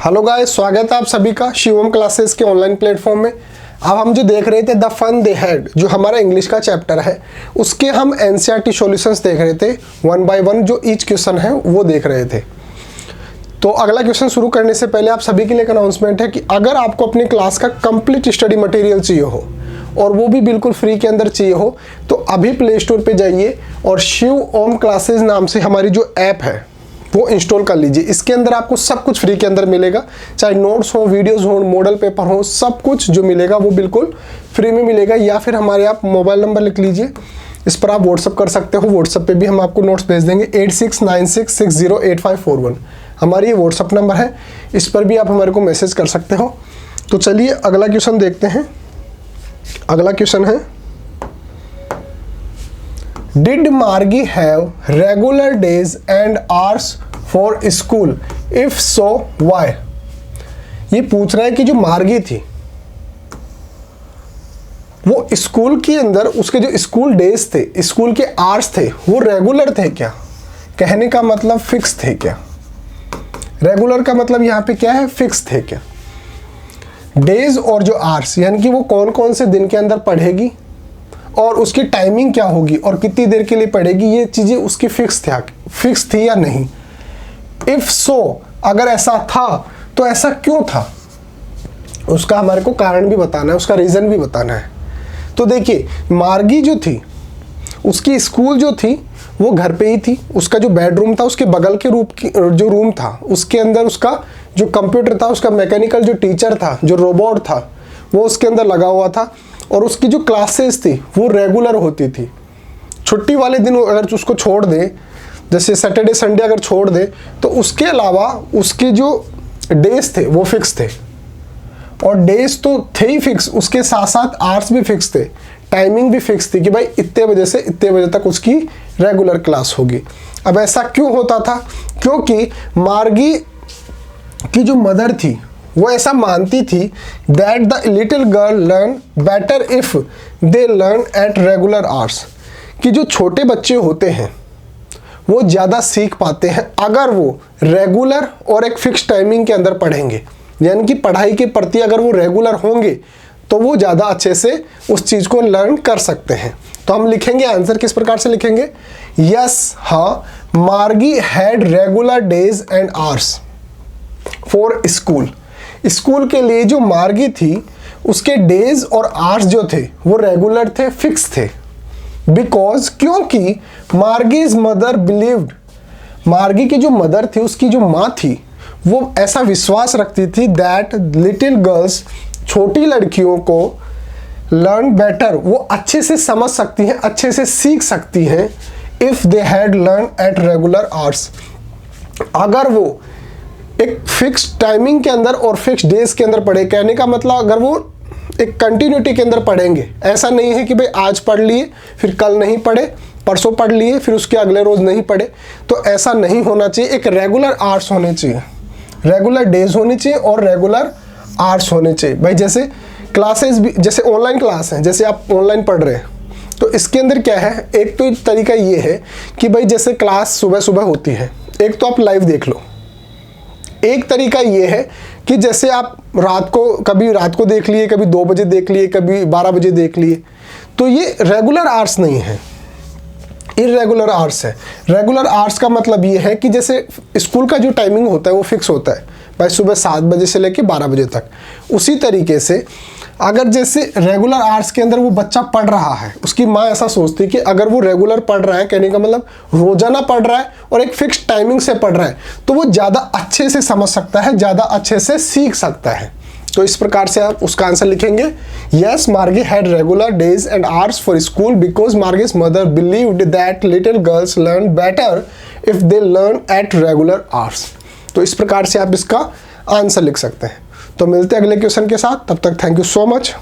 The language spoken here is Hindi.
हेलो गाइस, स्वागत है आप सभी का शिवम क्लासेस के ऑनलाइन प्लेटफॉर्म में। अब हम जो देख रहे थे द फन दे हैड, जो हमारा इंग्लिश का चैप्टर है, उसके हम एनसीईआरटी सॉल्यूशंस देख रहे थे 1 बाय 1। जो ईच क्वेश्चन है वो देख रहे थे। तो अगला क्वेश्चन शुरू करने से पहले आप सभी के लिए एक अनाउंसमेंट है कि अगर आपको अपनी क्लास का कंप्लीट स्टडी मटेरियल चाहिए हो और वो भी बिल्कुल फ्री के अंदर चाहिए हो, तो अभी प्ले स्टोर पर जाइए और शिव ओम क्लासेज नाम से हमारी जो ऐप है वो इंस्टॉल कर लीजिए। इसके अंदर आपको सब कुछ फ्री के अंदर मिलेगा, चाहे नोट्स हो, वीडियोस हो, मॉडल पेपर हो, सब कुछ जो मिलेगा वो बिल्कुल फ्री में मिलेगा। या फिर हमारे आप मोबाइल नंबर लिख लीजिए, इस पर आप व्हाट्सअप कर सकते हो। व्हाट्सअप पे भी हम आपको नोट्स भेज देंगे। 8696608541 हमारी ये व्हाट्सअप नंबर है, इस पर भी आप हमारे को मैसेज कर सकते हो। तो चलिए अगला क्वेश्चन देखते हैं। अगला क्वेश्चन है, Did Margie have regular days and hours for school? If so, why? ये पूछ रहा है कि जो मार्गी थी वो स्कूल के अंदर उसके जो स्कूल डेज थे, स्कूल के आवर्स थे, वो रेगुलर थे क्या? कहने का मतलब फिक्स थे क्या? रेगुलर का मतलब यहाँ पे क्या है? फिक्स थे क्या? डेज और जो आवर्स यानी कि वो कौन कौन से दिन के अंदर पढ़ेगी और उसकी टाइमिंग क्या होगी और कितनी देर के लिए पढ़ेगी, ये चीज़ें उसकी फिक्स थी या नहीं। इफ़ सो, अगर ऐसा था तो ऐसा क्यों था, उसका हमारे को कारण भी बताना है, उसका रीज़न भी बताना है। तो देखिए, मार्गी जो थी उसकी स्कूल जो थी वो घर पे ही थी। उसका जो बेडरूम था उसके बगल के जो रूम था उसके अंदर उसका जो कंप्यूटर था, उसका मैकेनिकल जो टीचर था, जो रोबोट था, वो उसके अंदर लगा हुआ था। और उसकी जो क्लासेस थी वो रेगुलर होती थी। छुट्टी वाले दिन अगर उसको छोड़ दे, जैसे सैटरडे संडे अगर छोड़ दे, तो उसके अलावा उसके जो डेज थे वो फिक्स थे। और डेज तो थे ही फिक्स, उसके साथ साथ आवर्स भी फिक्स थे, टाइमिंग भी फिक्स थी कि भाई इतने बजे से इतने बजे तक उसकी रेगुलर क्लास होगी। अब ऐसा क्यों होता था? क्योंकि मार्गी की जो मदर थी वो ऐसा मानती थी that the little girl learn better if they learn at regular hours, कि जो छोटे बच्चे होते हैं वो ज़्यादा सीख पाते हैं अगर वो रेगुलर और एक फिक्स टाइमिंग के अंदर पढ़ेंगे। यानी कि पढ़ाई के प्रति अगर वो रेगुलर होंगे तो वो ज़्यादा अच्छे से उस चीज़ को लर्न कर सकते हैं। तो हम लिखेंगे आंसर किस प्रकार से लिखेंगे? यस, हाँ, मार्गी had regular days and hours for school. School के लिए जो मार्गी थी उसके डेज और आवर्स जो थे वो रेगुलर थे, फिक्स थे। बिकॉज, क्योंकि मार्गीज मदर बिलीव्ड, मार्गी की जो मदर थी, उसकी जो माँ थी, वो ऐसा विश्वास रखती थी दैट लिटिल गर्ल्स, छोटी लड़कियों को लर्न बेटर, वो अच्छे से समझ सकती हैं, अच्छे से सीख सकती हैं, if they had learn at regular hours, अगर वो एक फिक्स टाइमिंग के अंदर और फिक्स डेज के अंदर पढ़े। कहने का मतलब अगर वो एक कंटिन्यूटी के अंदर पढ़ेंगे, ऐसा नहीं है कि भाई आज पढ़ लिए फिर कल नहीं पढ़े, परसों पढ़ लिए फिर उसके अगले रोज नहीं पढ़े, तो ऐसा नहीं होना चाहिए। एक रेगुलर आवर्स होने चाहिए, रेगुलर डेज होने चाहिए और रेगुलर आवर्स होने चाहिए। भाई जैसे क्लासेस भी, जैसे ऑनलाइन क्लास है, जैसे आप ऑनलाइन पढ़ रहे हैं, तो इसके अंदर क्या है, एक तो तरीका ये है कि भाई जैसे क्लास सुबह सुबह होती है, एक तो आप लाइव देख लो। एक तरीका ये है कि जैसे आप कभी रात को देख लिए, कभी 2 बजे देख लिए, कभी 12 बजे देख लिए, तो ये रेगुलर आवर्स नहीं है, इर्रेगुलर आवर्स है। रेगुलर आवर्स का मतलब ये है कि जैसे स्कूल का जो टाइमिंग होता है वो फिक्स होता है, भाई सुबह 7 बजे से लेकर 12 बजे तक। उसी तरीके से अगर जैसे रेगुलर आवर्स के अंदर वो बच्चा पढ़ रहा है, उसकी माँ ऐसा सोचती है कि अगर वो रेगुलर पढ़ रहा है, कहने का मतलब रोजाना पढ़ रहा है और एक फिक्स टाइमिंग से पढ़ रहा है, तो वो ज़्यादा अच्छे से समझ सकता है, ज़्यादा अच्छे से सीख सकता है। तो इस प्रकार से आप उसका आंसर लिखेंगे, yes, Margie had regular days and hours for school because Margie's mother believed that little girls learn better if they learn at regular hours. तो इस प्रकार से आप इसका आंसर लिख सकते हैं। तो मिलते हैं अगले क्वेश्चन के साथ, तब तक थैंक यू सो मच।